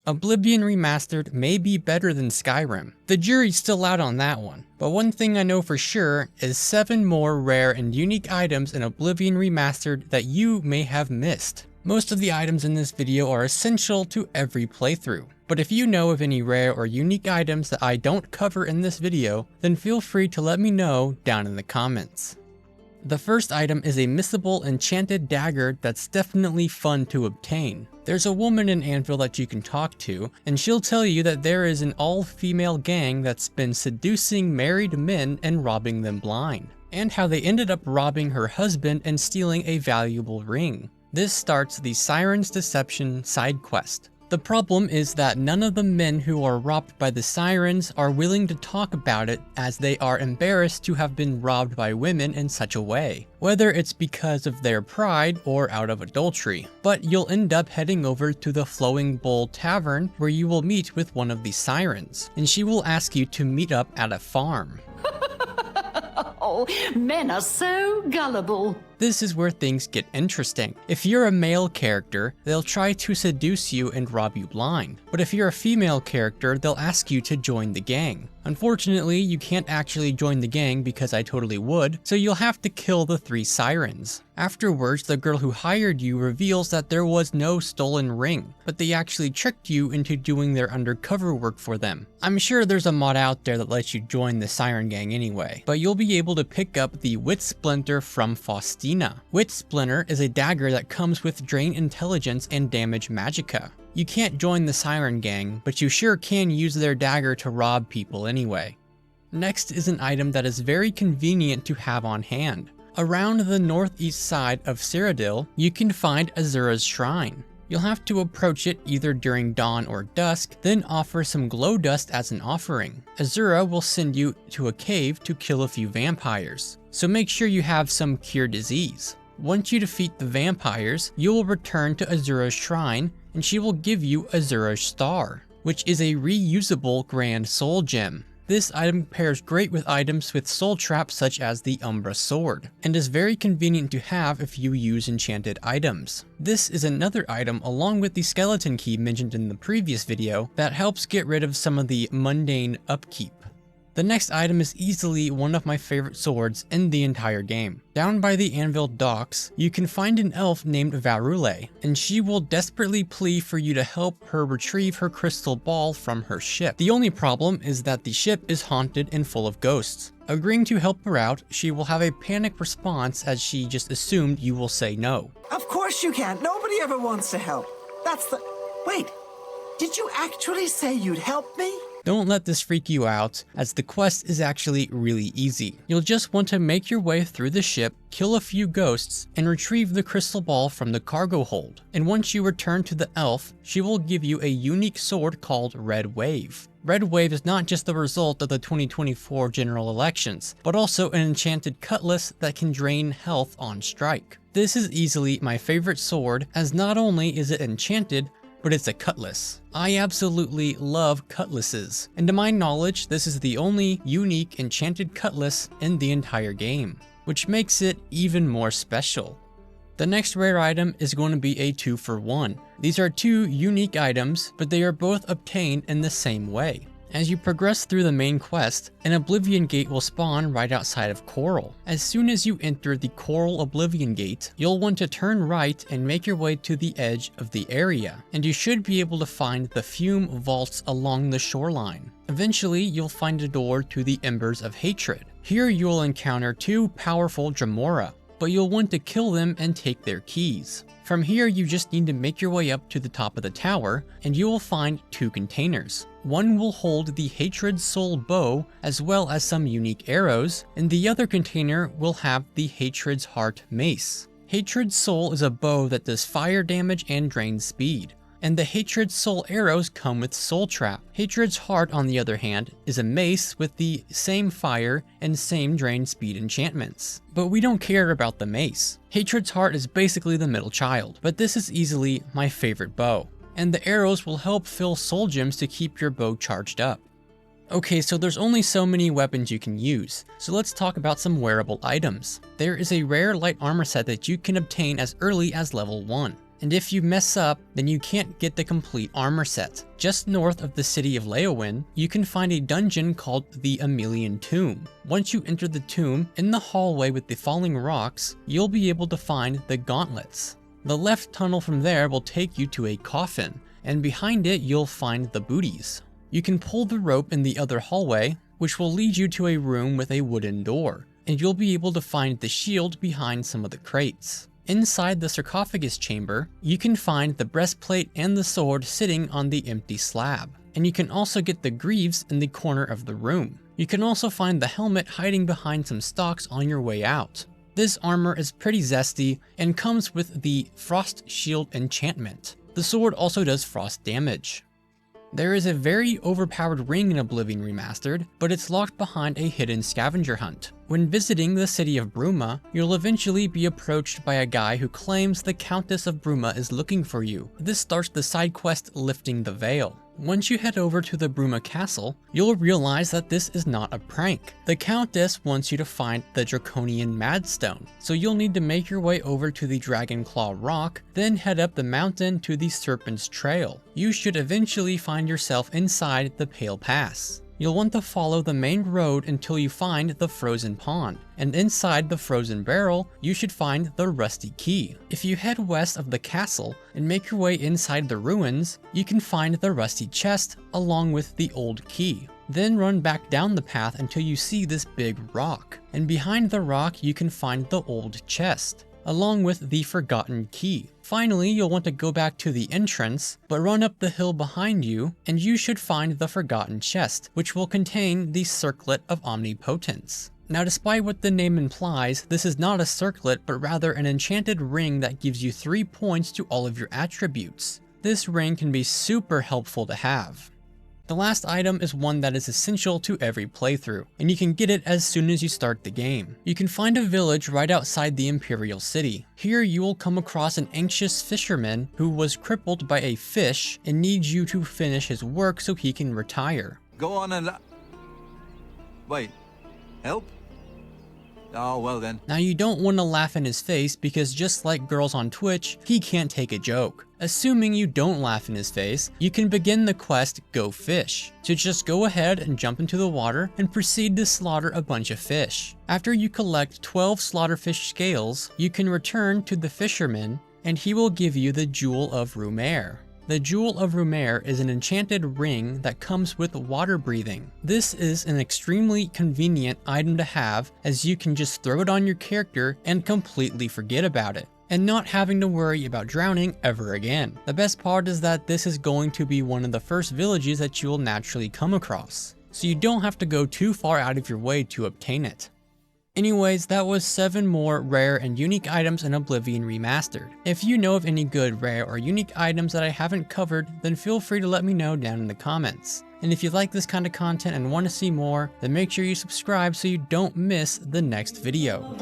Oblivion Remastered may be better than Skyrim. The jury's still out on that one, but one thing I know for sure is 7 more rare and unique items in Oblivion Remastered that you may have missed. Most of the items in this video are essential to every playthrough, but if you know of any rare or unique items that I don't cover in this video, then feel free to let me know down in the comments. The first item is a missable enchanted dagger that's definitely fun to obtain. There's a woman in Anvil that you can talk to, and she'll tell you that there is an all-female gang that's been seducing married men and robbing them blind, and how they ended up robbing her husband and stealing a valuable ring. This starts the Siren's Deception side quest. The problem is that none of the men who are robbed by the Sirens are willing to talk about it, as they are embarrassed to have been robbed by women in such a way, whether it's because of their pride or out of adultery. But you'll end up heading over to the Flowing Bowl Tavern, where you will meet with one of the Sirens, and she will ask you to meet up at a farm. Oh, men are so gullible. This is where things get interesting. If you're a male character, they'll try to seduce you and rob you blind. But if you're a female character, they'll ask you to join the gang. Unfortunately, you can't actually join the gang because I totally would, so you'll have to kill the 3 Sirens. Afterwards, the girl who hired you reveals that there was no stolen ring, but they actually tricked you into doing their undercover work for them. I'm sure there's a mod out there that lets you join the Siren gang anyway, but you'll be able to pick up the Wit Splinter from Faustina. Wit Splinter is a dagger that comes with Drain Intelligence and Damage Magicka. You can't join the Siren gang, but you sure can use their dagger to rob people anyway. Next is an item that is very convenient to have on hand. Around the northeast side of Cyrodiil, you can find Azura's Shrine. You'll have to approach it either during dawn or dusk, then offer some glow dust as an offering. Azura will send you to a cave to kill a few vampires, so make sure you have some cure disease. Once you defeat the vampires, you will return to Azura's Shrine, and she will give you Azura's Star, which is a reusable Grand Soul Gem. This item pairs great with items with soul traps such as the Umbra Sword, and is very convenient to have if you use enchanted items. This is another item along with the skeleton key mentioned in the previous video that helps get rid of some of the mundane upkeep. The next item is easily one of my favorite swords in the entire game. Down by the Anvil docks, you can find an elf named Varule, and she will desperately plead for you to help her retrieve her crystal ball from her ship. The only problem is that the ship is haunted and full of ghosts. Agreeing to help her out, she will have a panic response as she just assumed you will say no. Of course you can't. Nobody ever wants to help. Wait, did you actually say you'd help me? Don't let this freak you out, as the quest is actually really easy. You'll just want to make your way through the ship, kill a few ghosts, and retrieve the crystal ball from the cargo hold. And once you return to the elf, she will give you a unique sword called Red Wave. Red Wave is not just the result of the 2024 general elections, but also an enchanted cutlass that can drain health on strike. This is easily my favorite sword, as not only is it enchanted, but it's a cutlass. I absolutely love cutlasses, and to my knowledge, this is the only unique enchanted cutlass in the entire game, which makes it even more special. The next rare item is going to be a 2-for-1. These are 2 unique items, but they are both obtained in the same way. As you progress through the main quest, an Oblivion Gate will spawn right outside of Coral. As soon as you enter the Coral Oblivion Gate, you'll want to turn right and make your way to the edge of the area, and you should be able to find the fume vaults along the shoreline. Eventually, you'll find a door to the Embers of Hatred. Here you'll encounter 2 powerful Dremora, but you'll want to kill them and take their keys. From here, you just need to make your way up to the top of the tower, and you will find 2 containers. One will hold the Hatred Soul Bow, as well as some unique arrows, and the other container will have the Hatred's Heart Mace. Hatred's Soul is a bow that does fire damage and drains speed, and the Hatred's Soul arrows come with Soul Trap. Hatred's Heart, on the other hand, is a mace with the same fire and same drain speed enchantments. But we don't care about the mace. Hatred's Heart is basically the middle child, but this is easily my favorite bow, and the arrows will help fill soul gems to keep your bow charged up. Okay, so there's only so many weapons you can use, so let's talk about some wearable items. There is a rare light armor set that you can obtain as early as level 1. And if you mess up, then you can't get the complete armor set. Just north of the city of Leowin, you can find a dungeon called the Emilian Tomb. Once you enter the tomb, in the hallway with the falling rocks, you'll be able to find the gauntlets. The left tunnel from there will take you to a coffin, and behind it you'll find the booties. You can pull the rope in the other hallway, which will lead you to a room with a wooden door, and you'll be able to find the shield behind some of the crates. Inside the sarcophagus chamber, you can find the breastplate and the sword sitting on the empty slab, and you can also get the greaves in the corner of the room. You can also find the helmet hiding behind some stalks on your way out. This armor is pretty zesty and comes with the Frost Shield enchantment. The sword also does frost damage. There is a very overpowered ring in Oblivion Remastered, but it's locked behind a hidden scavenger hunt. When visiting the city of Bruma, you'll eventually be approached by a guy who claims the Countess of Bruma is looking for you. This starts the side quest Lifting the Veil. Once you head over to the Bruma castle, you'll realize that this is not a prank. The Countess wants you to find the Draconian Madstone, so you'll need to make your way over to the Dragonclaw Rock, then head up the mountain to the Serpent's Trail. You should eventually find yourself inside the Pale Pass. You'll want to follow the main road until you find the Frozen Pond, and inside the Frozen Barrel, you should find the Rusty Key. If you head west of the castle and make your way inside the ruins, you can find the Rusty Chest along with the Old Key. Then run back down the path until you see this big rock, and behind the rock you can find the Old Chest, along with the Forgotten Key. Finally, you'll want to go back to the entrance, but run up the hill behind you, and you should find the Forgotten Chest, which will contain the Circlet of Omnipotence. Now, despite what the name implies, this is not a circlet, but rather an enchanted ring that gives you 3 points to all of your attributes. This ring can be super helpful to have. The last item is one that is essential to every playthrough, and you can get it as soon as you start the game. You can find a village right outside the Imperial City. Here you will come across an anxious fisherman who was crippled by a fish and needs you to finish his work so he can retire. Go on and... Wait. Help? Oh, well then. Now you don't want to laugh in his face because just like girls on Twitch, he can't take a joke. Assuming you don't laugh in his face, you can begin the quest Go Fish. So just go ahead and jump into the water and proceed to slaughter a bunch of fish. After you collect 12 slaughterfish scales, you can return to the fisherman and he will give you the Jewel of Rumaire. The Jewel of Rumaire is an enchanted ring that comes with water breathing. This is an extremely convenient item to have, as you can just throw it on your character and completely forget about it, and not having to worry about drowning ever again. The best part is that this is going to be one of the first villages that you will naturally come across, so you don't have to go too far out of your way to obtain it. Anyways, that was 7 more rare and unique items in Oblivion Remastered. If you know of any good rare or unique items that I haven't covered, then feel free to let me know down in the comments. And if you like this kind of content and want to see more, then make sure you subscribe so you don't miss the next video.